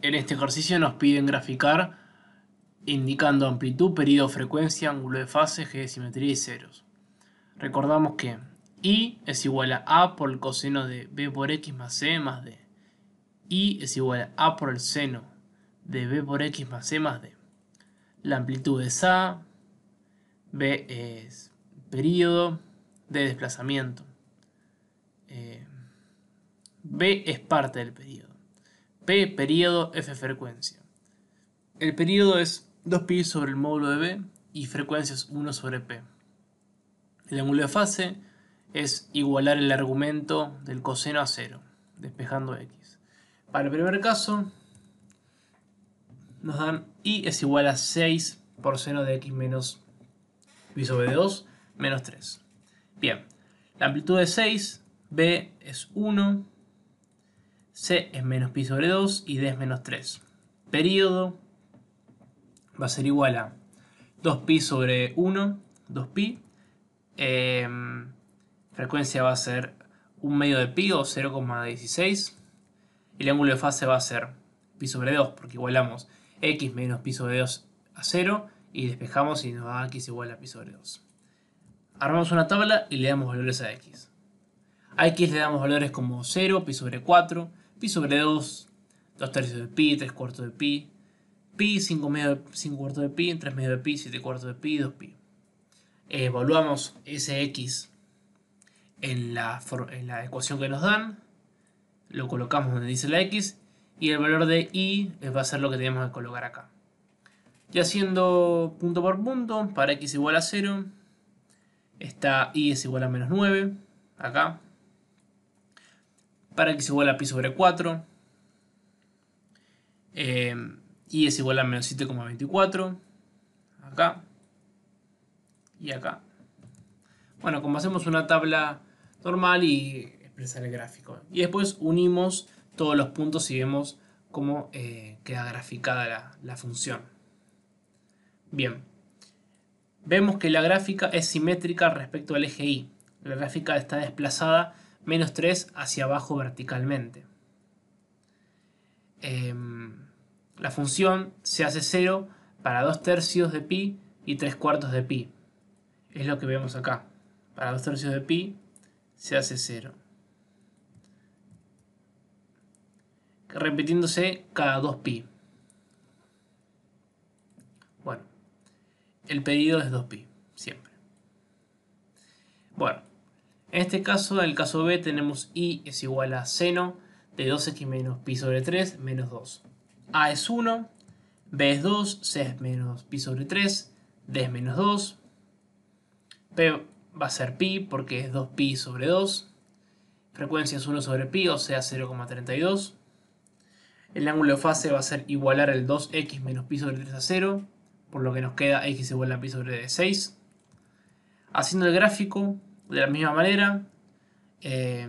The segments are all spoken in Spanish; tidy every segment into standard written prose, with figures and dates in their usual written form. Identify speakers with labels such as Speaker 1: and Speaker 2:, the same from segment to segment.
Speaker 1: En este ejercicio nos piden graficar indicando amplitud, periodo, frecuencia, ángulo de fase, eje de simetría y ceros. Recordamos que I es igual a A por el coseno de B por X más C más D. I es igual a A por el seno de B por X más C más D. La amplitud es A, B es periodo, D desplazamiento. B es parte del periodo. P periodo, F frecuencia. El periodo es 2pi sobre el módulo de B y frecuencia es 1 sobre P. El ángulo de fase es igualar el argumento del coseno a 0, despejando X. Para el primer caso, nos dan I es igual a 6 por seno de X menos pi sobre 2 menos 3. Bien, la amplitud es 6, B es 1, C es menos pi sobre 2 y D es menos 3. Periodo va a ser igual a 2pi sobre 1, 2pi. Frecuencia va a ser 1 medio de pi o 0,16. Y el ángulo de fase va a ser pi sobre 2, porque igualamos x menos pi sobre 2 a 0 y despejamos y nos da x igual a pi sobre 2. Armamos una tabla y le damos valores a x. A x le damos valores como 0, pi sobre 4, pi sobre 2, 2 tercios de pi, 3 cuartos de pi, pi, 5 cuartos de pi, 3 medios de pi, 7 cuartos de pi, 2 pi. Evaluamos ese x en la ecuación que nos dan, lo colocamos donde dice la x y el valor de y va a ser lo que tenemos que colocar acá. Y haciendo punto por punto, para x igual a 0, está y es igual a menos 9, acá. Para x igual a pi sobre 4, y es igual a menos 7,24, acá y acá. Bueno, como hacemos una tabla normal y expresar el gráfico. Y después unimos todos los puntos y vemos cómo queda graficada la función. Bien, vemos que la gráfica es simétrica respecto al eje Y. La gráfica está desplazada menos 3 hacia abajo verticalmente. La función se hace 0 para 2 tercios de pi y 3 cuartos de pi. Es lo que vemos acá. Para 2 tercios de pi se hace 0. Repitiéndose cada 2 pi. Bueno, el periodo es 2 pi, siempre. Bueno, en este caso, en el caso B, tenemos y es igual a seno de 2x menos pi sobre 3 menos 2. A es 1, B es 2, C es menos pi sobre 3, D es menos 2. P va a ser pi porque es 2pi sobre 2. Frecuencia es 1 sobre pi, o sea 0,32. El ángulo de fase va a ser igualar el 2x menos pi sobre 3 a 0, por lo que nos queda x igual a pi sobre 6. Haciendo el gráfico de la misma manera, le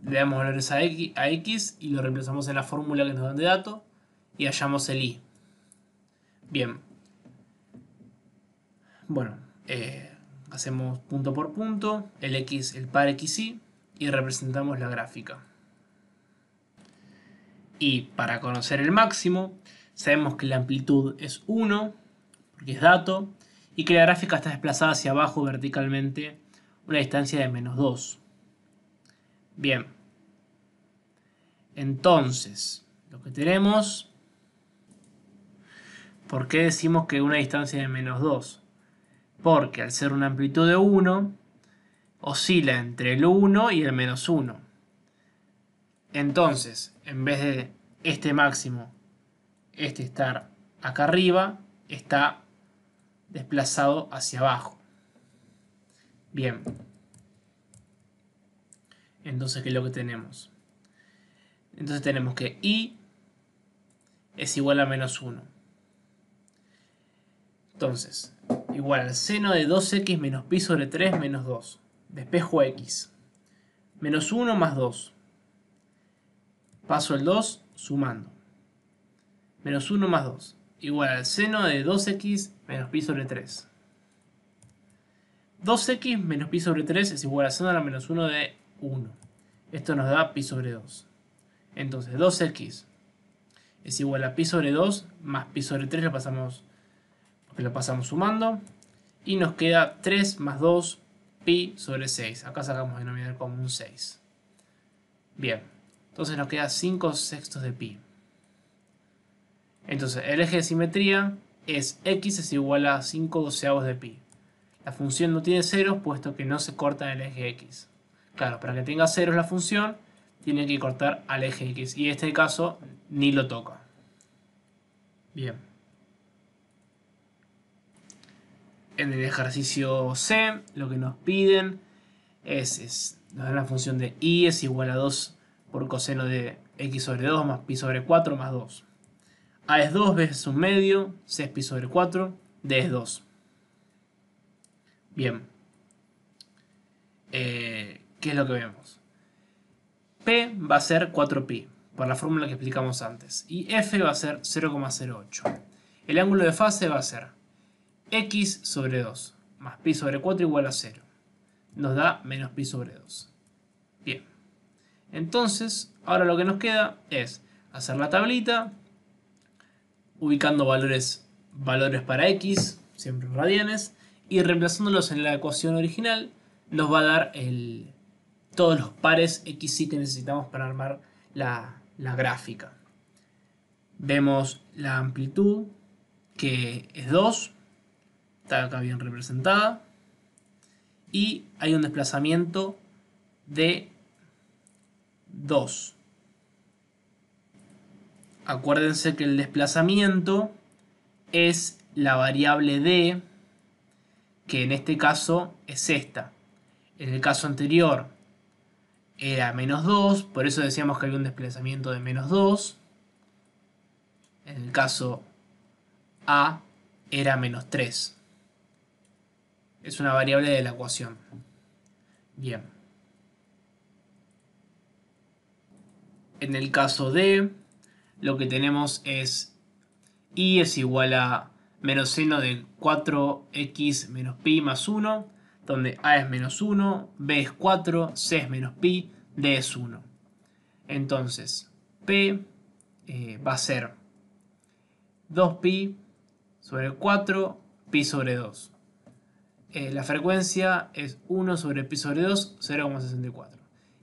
Speaker 1: damos valores a x y lo reemplazamos en la fórmula que nos dan de dato y hallamos el y. Bien. Bueno, hacemos punto por punto, el x, el par xy y representamos la gráfica. Y para conocer el máximo, sabemos que la amplitud es 1, porque es dato, y que la gráfica está desplazada hacia abajo verticalmente una distancia de menos 2. Bien. Entonces, lo que tenemos... ¿Por qué decimos que una distancia de menos 2? Porque al ser una amplitud de 1, oscila entre el 1 y el menos 1. Entonces, en vez de este máximo, este estar acá arriba, está desplazado hacia abajo. Bien. Entonces, ¿qué es lo que tenemos? Entonces tenemos que y es igual a menos 1. Entonces, igual al seno de 2x menos pi sobre 3 menos 2. Despejo x. Menos 1 más 2. Paso el 2 sumando. Menos 1 más 2. Igual al seno de 2x menos pi sobre 3. 2x menos pi sobre 3 es igual al seno a la menos 1 de 1. Esto nos da pi sobre 2. Entonces 2x es igual a pi sobre 2 más pi sobre 3, lo pasamos sumando. Y nos queda 3 más 2 pi sobre 6. Acá sacamos denominador común 6. Bien, entonces nos queda 5 sextos de pi. Entonces el eje de simetría es x es igual a 5 doceavos de pi. La función no tiene ceros puesto que no se corta en el eje x. Claro, para que tenga ceros la función tiene que cortar al eje x. Y en este caso ni lo toca. Bien. En el ejercicio C lo que nos piden nos dan la función de y es igual a 2 por coseno de x sobre 2 más pi sobre 4 más 2. A es 2, B es un medio, C es pi sobre 4, D es 2. Bien. ¿Qué es lo que vemos? P va a ser 4pi, por la fórmula que explicamos antes. Y F va a ser 0,08. El ángulo de fase va a ser x sobre 2 más pi sobre 4 igual a 0. Nos da menos pi sobre 2. Bien. Entonces, ahora lo que nos queda es hacer la tablita, ubicando valores para x, siempre en radianes, y reemplazándolos en la ecuación original, nos va a dar todos los pares xy que necesitamos para armar la gráfica. Vemos la amplitud, que es 2, está acá bien representada, y hay un desplazamiento de 2. Acuérdense que el desplazamiento es la variable d, que en este caso es esta. En el caso anterior era menos 2, por eso decíamos que había un desplazamiento de menos 2. En el caso A era menos 3. Es una variable de la ecuación. Bien. En el caso D, lo que tenemos es y es igual a menos seno de 4x menos pi más 1, donde a es menos 1, b es 4, c es menos pi, d es 1. Entonces, p va a ser 2pi sobre 4, pi sobre 2. La frecuencia es 1 sobre pi sobre 2, 0,64.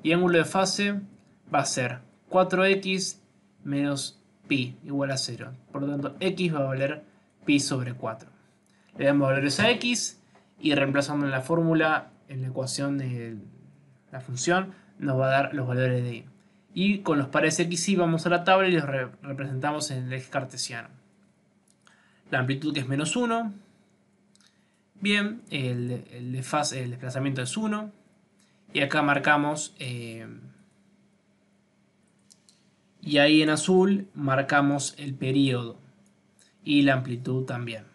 Speaker 1: Y el ángulo de fase va a ser 4x menos pi igual a 0. Por lo tanto, x va a valer pi sobre 4. Le damos valores a x y reemplazando en la fórmula, en la ecuación de la función, nos va a dar los valores de y. Y con los pares x y vamos a la tabla y los representamos en el eje cartesiano. La amplitud, que es menos 1. Bien, el desplazamiento es 1. Y acá marcamos... y ahí en azul marcamos el periodo y la amplitud también.